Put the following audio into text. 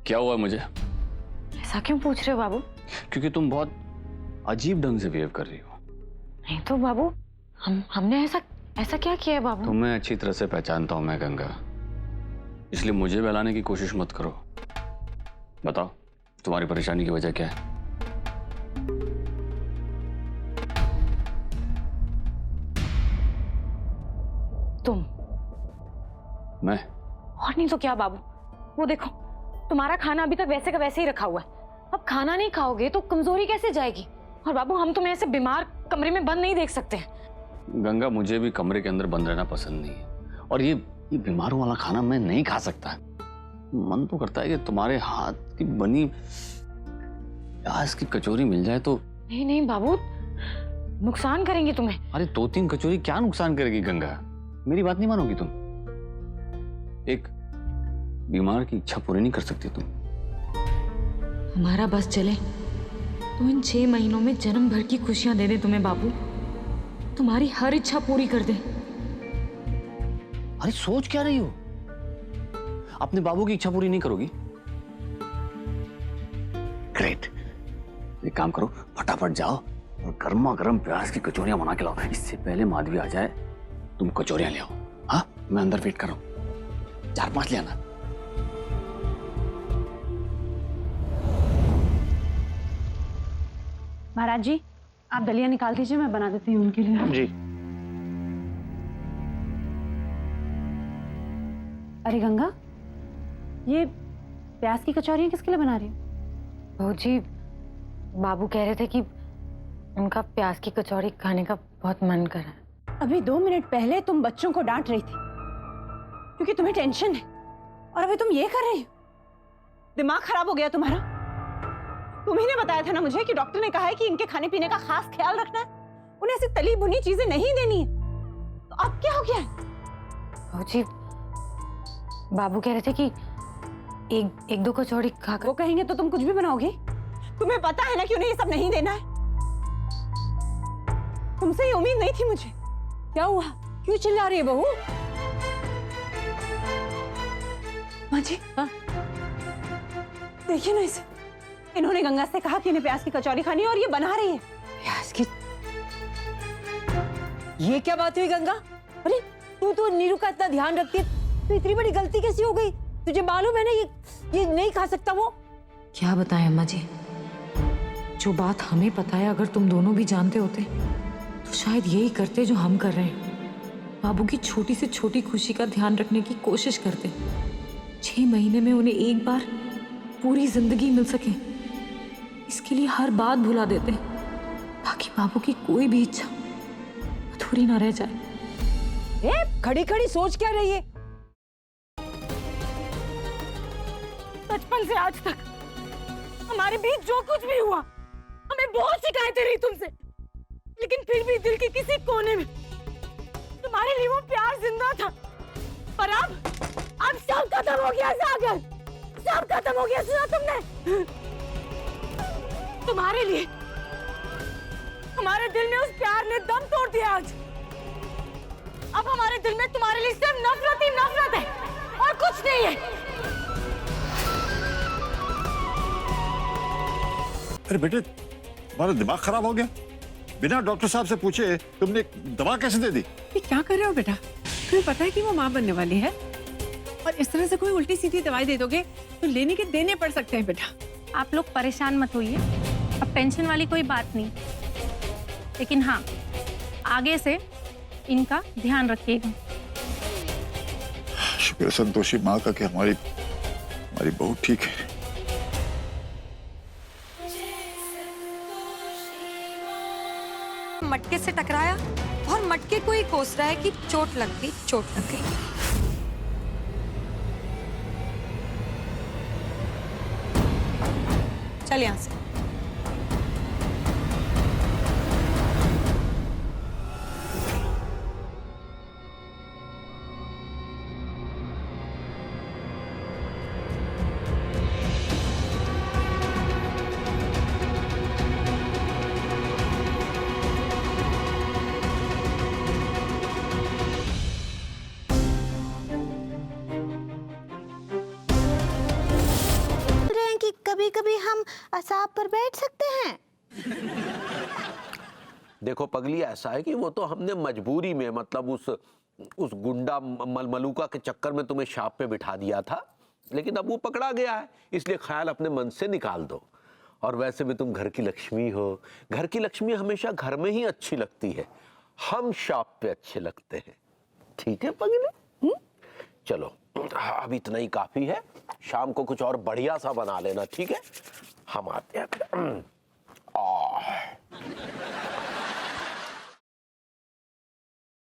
क्या हुआ मुझे? ऐसा क्यों पूछ रहे हो बाबू? क्योंकि तुम बहुत अजीब ढंग से बिहेव कर रही हो। नहीं तो बाबू, हमने ऐसा ऐसा क्या किया है बाबू? तुम्हें अच्छी तरह से पहचानता हूं मैं गंगा, इसलिए मुझे बहलाने की कोशिश मत करो। बताओ तुम्हारी परेशानी की वजह क्या है? तुम। मैं? और नहीं तो क्या बाबू, वो देखो तुम्हारा खाना अभी तक वैसे का वैसे ही रखा हुआ है। अब खाना नहीं खाओगे तो कमजोरी कैसे जाएगी? और बाबू हम तुम्हें ऐसे बीमार कमरे में बंद नहीं देख सकते हैं। गंगा, मुझे भी कमरे के अंदर बंद रहना पसंद नहीं है, और ये बीमारों वाला खाना मैं नहीं खा सकता। मन तो करता है कि तुम्हारे हाथ की बनी प्याज की कचौरी मिल जाए तो। नहीं नहीं बाबू, नुकसान करेंगी तुम्हें। अरे 2-3 कचौरी क्या नुकसान करेगी गंगा? मेरी बात नहीं मानोगी तुम? एक बीमार की इच्छा पूरी नहीं कर सकती तुम? हमारा बस चले तो इन 6 महीनों में जन्म भर की खुशियां दे दे तुम्हें बाबू, तुम्हारी हर इच्छा पूरी कर दे। अरे सोच क्या रही हो? अपने बाबू की इच्छा पूरी नहीं करोगी? ग्रेट, एक काम करो, फटाफट जाओ और गर्मा गर्म प्याज की कचौरियां बना के लाओ। इससे पहले माधवी आ जाए तुम कचौरियां ले आओ। हाँ, मैं अंदर वेट कर रहा हूं, 4-5 ले आना। महाराज जी, आप दलिया निकाल दीजिए, मैं बना देती हूँ उनके लिए। जी। अरे गंगा, ये प्याज की कचौरियाँ किसके लिए बना रही हो? बहू जी, बाबू कह रहे थे कि उनका प्याज की कचौड़ी खाने का बहुत मन कर रहा है। अभी 2 मिनट पहले तुम बच्चों को डांट रही थी क्योंकि तुम्हें टेंशन है, और अभी तुम ये कर रही हो। दिमाग खराब हो गया तुम्हारा। तुम्ही ने बताया था ना मुझे कि डॉक्टर ने कहा है कि इनके खाने पीने का खास ख्याल रखना है, उन्हें ऐसी तली भुनी चीजें नहीं देनी है। तो अब क्या हो गया है? बहू जी, बाबू कह रहे थे कि एक दो कचौड़ी खाकर। वो कहेंगे तो तुम कुछ भी बनाओगे? तुम्हें पता है ना कि उन्हें ये सब नहीं देना है। तुमसे ये उम्मीद नहीं थी मुझे। क्या हुआ, क्यों चिल्ला रही है बहू? माँ जी, हाँ? देखिए ना इसे, इन्होंने गंगा से कहा कि इन्हें प्याज की कचौरी खानी है और ये बना रही है। प्याज की? ये क्या बात हुई गंगा? अरे तू तो नीरू का इतना ध्यान रखती है, तो इतनी बड़ी गलती कैसी हो गई? तुझे मालूम है ना ये नहीं खा सकता वो। क्या बताएं अम्मा जी, जो बात हमें पता है अगर तुम दोनों भी जानते होते तो शायद यही करते जो हम कर रहे हैं। बाबू की छोटी से छोटी खुशी का ध्यान रखने की कोशिश करते। 6 महीने में उन्हें एक बार पूरी जिंदगी मिल सके, इसके लिए हर बात भुला देते ताकि बाबू की कोई भी इच्छा अधूरी ना रह जाए। खड़ी खड़ी सोच क्या रही है? बचपन से आज तक हमारे बीच जो कुछ भी हुआ, हमें बहुत शिकायतें रही तुमसे, लेकिन फिर भी दिल के किसी कोने में तुम्हारे लिए वो प्यार जिंदा था। पर अब सब खत्म हो गया सागर, सब खत्म हो गया। सुना तुमने? तुम्हारे लिए हमारे दिल में उस प्यार ने दम तोड़ दिया आज। अब हमारे दिल में तुम्हारे लिए सिर्फ नफरत ही नफरत है और कुछ नहीं है। अरे बेटे, तुम्हारा दिमाग खराब हो गया? बिना डॉक्टर साहब से पूछे तुमने दवा कैसे दे दी? ये क्या कर रहे हो बेटा? तुम्हें पता है कि वो माँ बनने वाली है, और इस तरह से कोई उल्टी सीधी दवाई दे दोगे तो लेने के देने पड़ सकते हैं बेटा। आप लोग परेशान मत होइए, अब टेंशन वाली कोई बात नहीं, लेकिन हाँ आगे से इनका ध्यान रखिएगा। शुक्र है संतोषी माँ का कि हमारी बहू ठीक है। मटके से टकराया और मटके को ही कोस रहा है कि चोट लग गई, चोट लग गई। चल यहां से। असाब पर बैठ सकते हैं? देखो पगली, ऐसा है कि वो तो हमने मजबूरी में, मतलब उस गुंडा मलूका के चक्कर में तुम्हें शाप पे बिठा दिया था, लेकिन अब वो पकड़ा गया है, इसलिए ख्याल अपने मन से निकाल दो। और वैसे भी तुम घर की लक्ष्मी हो, घर की लक्ष्मी हमेशा घर में ही अच्छी लगती है, हम शाप पे अच्छे लगते हैं। ठीक है पगली? चलो अब इतना ही काफी है, शाम को कुछ और बढ़िया सा बना लेना, ठीक है? हम आते हैं।